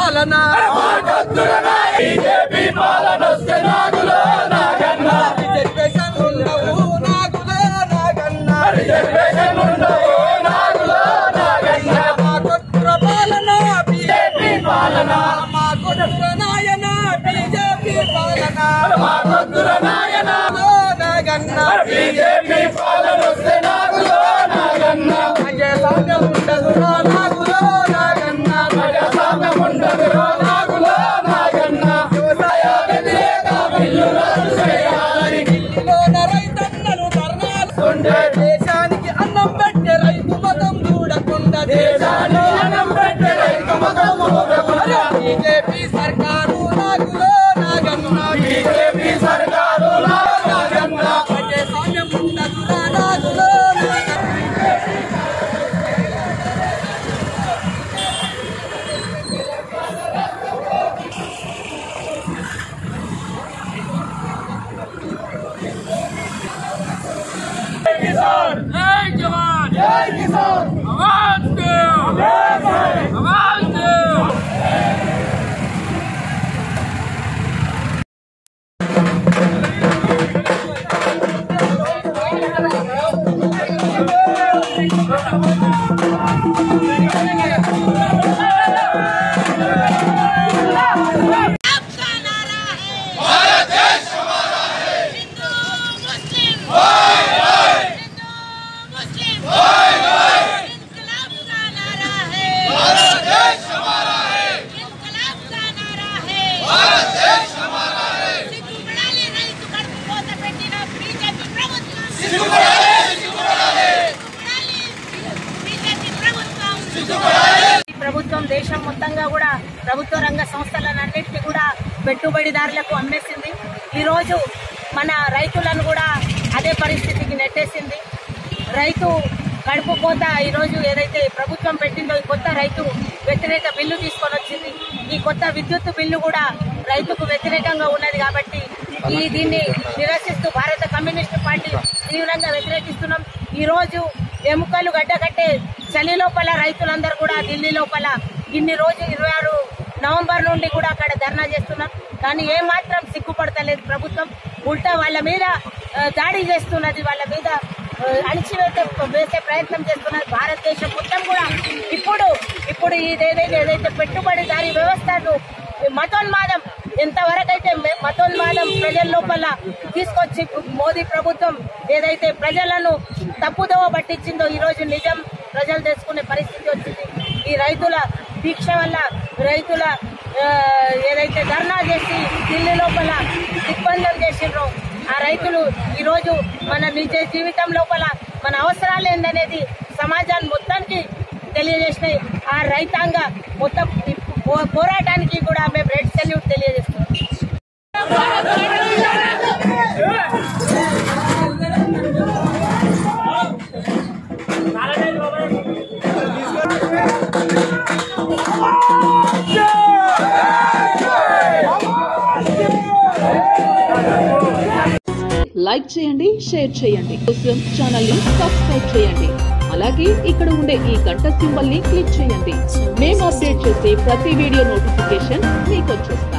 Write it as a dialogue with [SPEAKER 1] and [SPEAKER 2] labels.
[SPEAKER 1] పాలన బీజేపీ పాలన వస్తే నాగులో నాగన్న రిజర్వేషన్ ఉండవు నాగులో నాగన్న రిజర్వేషన్ ఉండవు నాగులో నాగన్న మా కొత్త పాలన బీజేపీ పాలన మా కొత్త నాయన బీజేపీ పాలన మా కొత్త నాయన నాగన్న బీజేపీ పాలన వస్తే నాగులో నాగన్న ప్రజాస్వామ్యం ఉండదు నాగులో నాగన్న ప్రజాస్వామ్యం ఉండదు నాగులో నాగన్న వ్యవసాయ వ్యతిరేక బిల్లులు రద్దు చేయాలి ఢిల్లీలోన రైతన్నలు ధర్నాలు దేశానికి అన్నం పెట్టే రైతు మతం చూడకుండా దేశానికి అన్నం పెట్టే రైతు మతం చూడకుండా బీజేపీ సర్కారు నాగులో నాగన్న బీజేపీ సర్కారు నాగన్న ప్రజాస్వామ్యం ఉండదు నాగులో जय जवान जय किसान आवाज दो आवाज दो
[SPEAKER 2] ప్రభుత్వం దేశం మొత్తంగా కూడా ప్రభుత్వ రంగ సంస్థలన్నింటినీ కూడా పెట్టుబడిదారులకు అమ్మేసింది. ఈరోజు మన రైతులను కూడా అదే పరిస్థితికి నెట్టేసింది. రైతు కడుపు కోత ఈరోజు ఏదైతే ప్రభుత్వం పెట్టిందో ఈ కొత్త రైతు వ్యతిరేక బిల్లు తీసుకొని వచ్చింది. ఈ కొత్త విద్యుత్ బిల్లు కూడా రైతుకు వ్యతిరేకంగా ఉన్నది కాబట్టి దీన్ని నిరసిస్తూ భారత కమ్యూనిస్టు పార్టీ తీవ్రంగా వ్యతిరేకిస్తున్నాం. ఈరోజు ఎముకలు గడ్డకట్టే చలి లోపల రైతులందరూ కూడా ఢిల్లీ లోపల ఇన్ని రోజు 26 నవంబర్ నుండి కూడా అక్కడ ధర్నా చేస్తున్నారు. కానీ ఏమాత్రం సిగ్గుపడతలేదు ప్రభుత్వం. ఉల్టా వాళ్ళ మీద దాడి చేస్తున్నది, వాళ్ళ మీద వేసే ప్రయత్నం చేస్తున్నది. భారతదేశం మొత్తం కూడా ఇప్పుడు ఏదైతే పెట్టుబడిదారీ వ్యవస్థను మతోన్మాదం ఎంతవరకైతే మతోన్మాదం ప్రజల లోపల తీసుకొచ్చి మోదీ ప్రభుత్వం ఏదైతే ప్రజలను తప్పుదోవ పట్టించిందో ఈరోజు నిజం ప్రజలు తెలుసుకునే పరిస్థితి వచ్చింది. ఈ రైతుల దీక్ష వల్ల రైతుల ఏదైతే ధర్నా చేసి ఢిల్లీ లోపల దిగ్బంధం చేసిండ్రో ఆ రైతులు ఈరోజు మన నిజ జీవితం లోపల మన అవసరాలు ఏందనేది సమాజాన్ని మొత్తానికి తెలియజేసినాయి. ఆ రైతాంగ మొత్తం పోరాటానికి కూడా మేము రెడ్ సెల్యూట్ తెలియజేస్తున్నాం.
[SPEAKER 3] లైక్ చేయండి, షేర్ చేయండి, ఛానల్ ని సబ్స్క్రైబ్ చేయండి. అలాగే ఇక్కడ ఉండే ఈ గంట సింబల్ ని క్లిక్ చేయండి. మేము అప్డేట్ చేసే ప్రతి వీడియో నోటిఫికేషన్ మీకు వచ్చేస్తాయి.